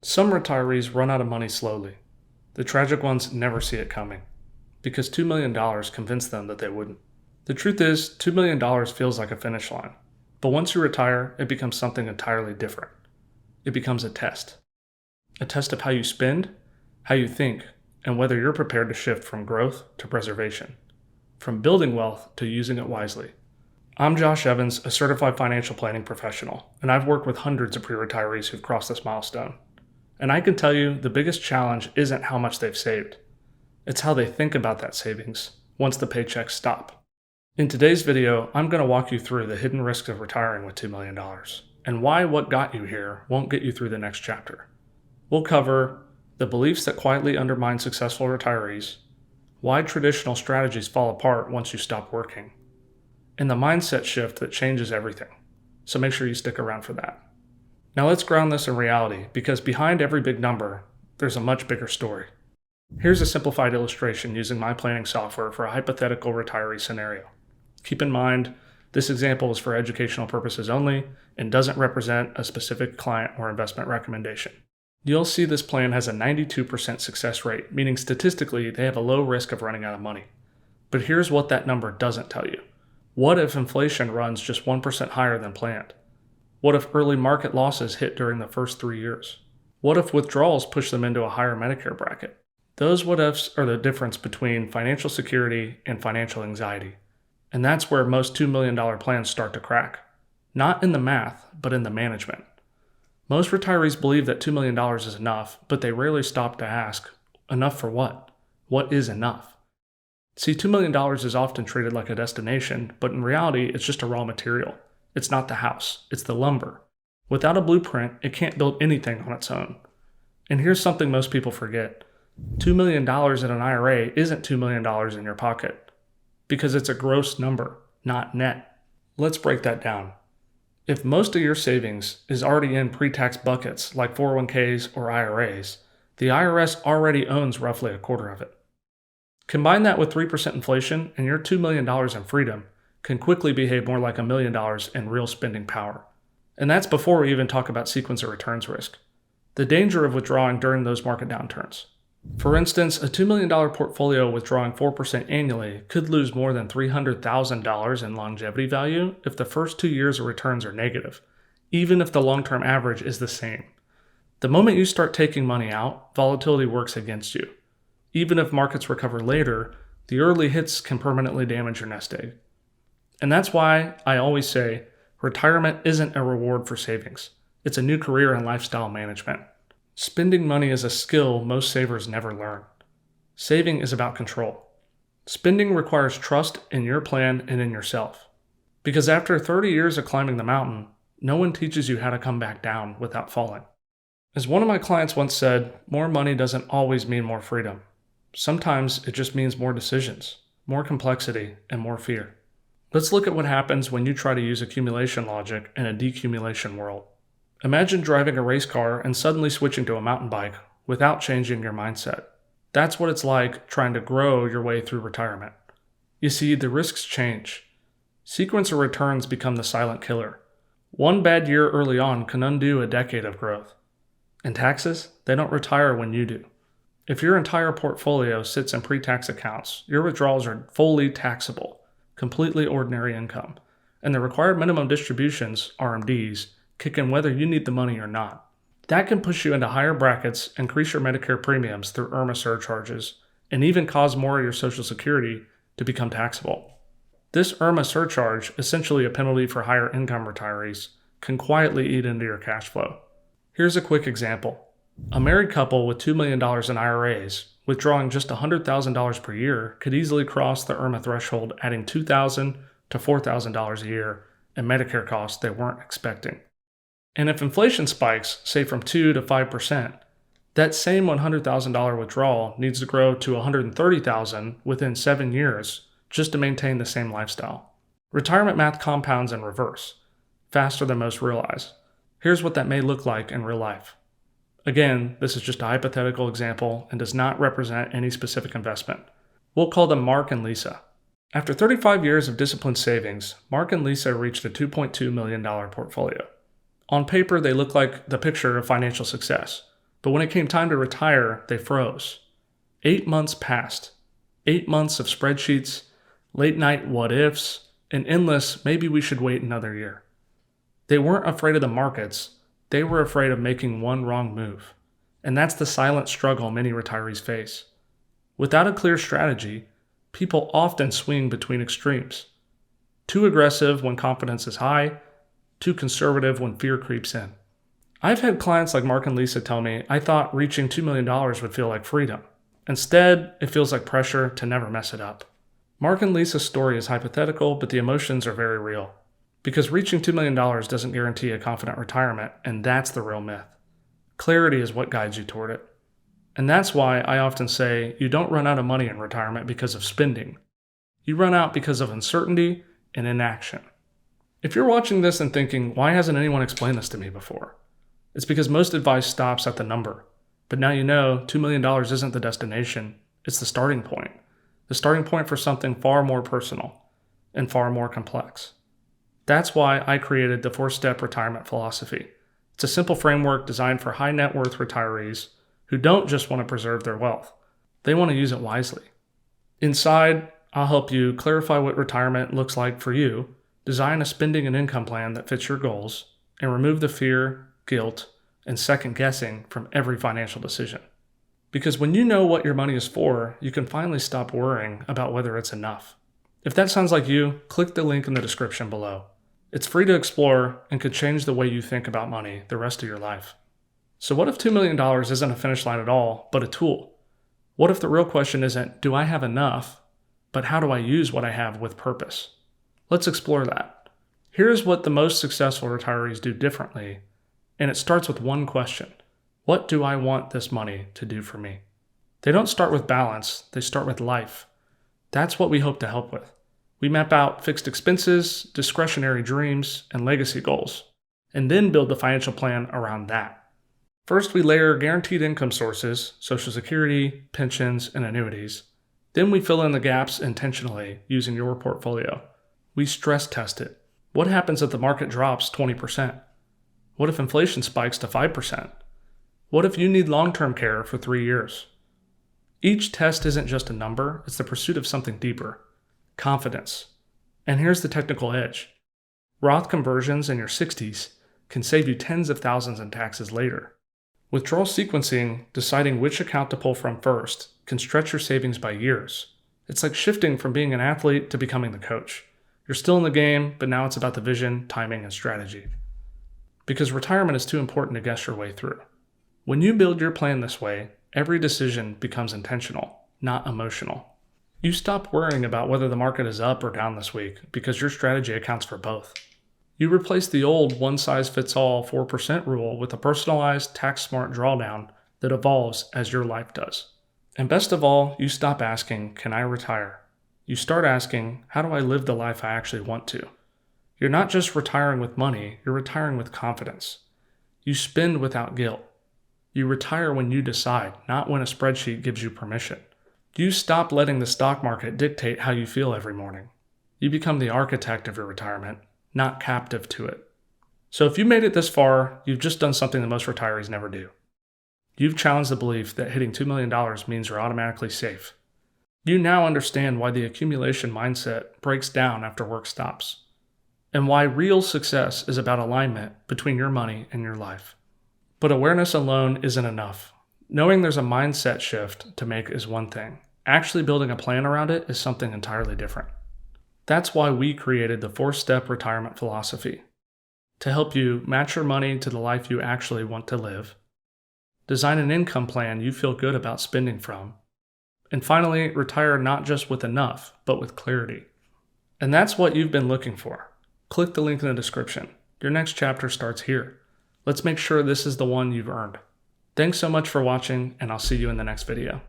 Some retirees run out of money slowly. The tragic ones never see it coming, because $2 million convinced them that they wouldn't. The truth is, $2 million feels like a finish line, but once you retire, it becomes something entirely different. It becomes a test of how you spend, how you think, and whether you're prepared to shift from growth to preservation, from building wealth to using it wisely. I'm Josh Evans, a certified financial planning professional, and I've worked with hundreds of pre-retirees who've crossed this milestone. And I can tell you the biggest challenge isn't how much they've saved. It's how they think about that savings once the paychecks stop. In today's video, I'm going to walk you through the hidden risks of retiring with $2 million and why what got you here won't get you through the next chapter. We'll cover the beliefs that quietly undermine successful retirees, why traditional strategies fall apart once you stop working, and the mindset shift that changes everything. So make sure you stick around for that. Now let's ground this in reality, because behind every big number, there's a much bigger story. Here's a simplified illustration using my planning software for a hypothetical retiree scenario. Keep in mind, this example is for educational purposes only and doesn't represent a specific client or investment recommendation. You'll see this plan has a 92% success rate, meaning statistically they have a low risk of running out of money. But here's what that number doesn't tell you. What if inflation runs just 1% higher than planned? What if early market losses hit during the first 3 years? What if withdrawals push them into a higher Medicare bracket? Those what ifs are the difference between financial security and financial anxiety. And that's where most $2 million plans start to crack. Not in the math, but in the management. Most retirees believe that $2 million is enough, but they rarely stop to ask, enough for what? What is enough? See, $2 million is often treated like a destination, but in reality, it's just a raw material. It's not the house, it's the lumber. Without a blueprint, it can't build anything on its own. And here's something most people forget. $2 million in an IRA isn't $2 million in your pocket, because it's a gross number, not net. Let's break that down. If most of your savings is already in pre-tax buckets like 401ks or IRAs, the IRS already owns roughly a quarter of it. Combine that with 3% inflation and your $2 million in freedom can quickly behave more like $1 million in real spending power. And that's before we even talk about sequence of returns risk, the danger of withdrawing during those market downturns. For instance, a $2 million portfolio withdrawing 4% annually could lose more than $300,000 in longevity value if the first 2 years of returns are negative, even if the long-term average is the same. The moment you start taking money out, volatility works against you. Even if markets recover later, the early hits can permanently damage your nest egg. And that's why I always say, retirement isn't a reward for savings. It's a new career in lifestyle management. Spending money is a skill most savers never learn. Saving is about control. Spending requires trust in your plan and in yourself. Because after 30 years of climbing the mountain, no one teaches you how to come back down without falling. As one of my clients once said, more money doesn't always mean more freedom. Sometimes it just means more decisions, more complexity, and more fear. Let's look at what happens when you try to use accumulation logic in a decumulation world. Imagine driving a race car and suddenly switching to a mountain bike without changing your mindset. That's what it's like trying to grow your way through retirement. You see, the risks change. Sequence of returns become the silent killer. One bad year early on can undo a decade of growth. And taxes, they don't retire when you do. If your entire portfolio sits in pre-tax accounts, your withdrawals are fully taxable, completely ordinary income, and the required minimum distributions, RMDs, kick in whether you need the money or not. That can push you into higher brackets, increase your Medicare premiums through IRMAA surcharges, and even cause more of your Social Security to become taxable. This IRMAA surcharge, essentially a penalty for higher income retirees, can quietly eat into your cash flow. Here's a quick example. A married couple with $2 million in IRAs, withdrawing just $100,000 per year, could easily cross the IRMAA threshold, adding $2,000 to $4,000 a year in Medicare costs they weren't expecting. And if inflation spikes, say from 2 to 5%, that same $100,000 withdrawal needs to grow to $130,000 within 7 years just to maintain the same lifestyle. Retirement math compounds in reverse, faster than most realize. Here's what that may look like in real life. Again, this is just a hypothetical example and does not represent any specific investment. We'll call them Mark and Lisa. After 35 years of disciplined savings, Mark and Lisa reached a $2.2 million portfolio. On paper, they look like the picture of financial success. But when it came time to retire, they froze. 8 months passed. 8 months of spreadsheets, late night what ifs, and endless maybe we should wait another year. They weren't afraid of the markets, they were afraid of making one wrong move. And that's the silent struggle many retirees face. Without a clear strategy, people often swing between extremes. Too aggressive when confidence is high, too conservative when fear creeps in. I've had clients like Mark and Lisa tell me, I thought reaching $2 million would feel like freedom. Instead, it feels like pressure to never mess it up. Mark and Lisa's story is hypothetical, but the emotions are very real. Because reaching $2 million doesn't guarantee a confident retirement, and that's the real myth. Clarity is what guides you toward it. And that's why I often say you don't run out of money in retirement because of spending. You run out because of uncertainty and inaction. If you're watching this and thinking, why hasn't anyone explained this to me before? It's because most advice stops at the number. But now you know $2 million isn't the destination, it's the starting point. The starting point for something far more personal and far more complex. That's why I created the 4-step retirement philosophy. It's a simple framework designed for high net worth retirees who don't just want to preserve their wealth. They want to use it wisely. Inside, I'll help you clarify what retirement looks like for you, design a spending and income plan that fits your goals, and remove the fear, guilt, and second guessing from every financial decision. Because when you know what your money is for, you can finally stop worrying about whether it's enough. If that sounds like you, click the link in the description below. It's free to explore and could change the way you think about money the rest of your life. So what if $2 million isn't a finish line at all, but a tool? What if the real question isn't, do I have enough, but how do I use what I have with purpose? Let's explore that. Here's what the most successful retirees do differently, and it starts with one question. What do I want this money to do for me? They don't start with balance, they start with life. That's what we hope to help with. We map out fixed expenses, discretionary dreams, and legacy goals, and then build the financial plan around that. First, we layer guaranteed income sources, Social Security, pensions, and annuities. Then we fill in the gaps intentionally using your portfolio. We stress test it. What happens if the market drops 20%? What if inflation spikes to 5%? What if you need long-term care for 3 years? Each test isn't just a number, it's the pursuit of something deeper. Confidence. And here's the technical edge. Roth conversions in your 60s can save you tens of thousands in taxes later. Withdrawal sequencing, deciding which account to pull from first, can stretch your savings by years. It's like shifting from being an athlete to becoming the coach. You're still in the game, but now it's about the vision, timing, and strategy. Because retirement is too important to guess your way through. When you build your plan this way, every decision becomes intentional, not emotional. You stop worrying about whether the market is up or down this week because your strategy accounts for both. You replace the old one-size-fits-all 4% rule with a personalized, tax-smart drawdown that evolves as your life does. And best of all, you stop asking, can I retire? You start asking, how do I live the life I actually want to? You're not just retiring with money, you're retiring with confidence. You spend without guilt. You retire when you decide, not when a spreadsheet gives you permission. You stop letting the stock market dictate how you feel every morning. You become the architect of your retirement, not captive to it. So if you made it this far, you've just done something that most retirees never do. You've challenged the belief that hitting $2 million means you're automatically safe. You now understand why the accumulation mindset breaks down after work stops, and why real success is about alignment between your money and your life. But awareness alone isn't enough. Knowing there's a mindset shift to make is one thing. Actually building a plan around it is something entirely different. That's why we created the 4-step retirement philosophy, to help you match your money to the life you actually want to live, design an income plan you feel good about spending from, and finally, retire not just with enough, but with clarity. And that's what you've been looking for. Click the link in the description. Your next chapter starts here. Let's make sure this is the one you've earned. Thanks so much for watching, and I'll see you in the next video.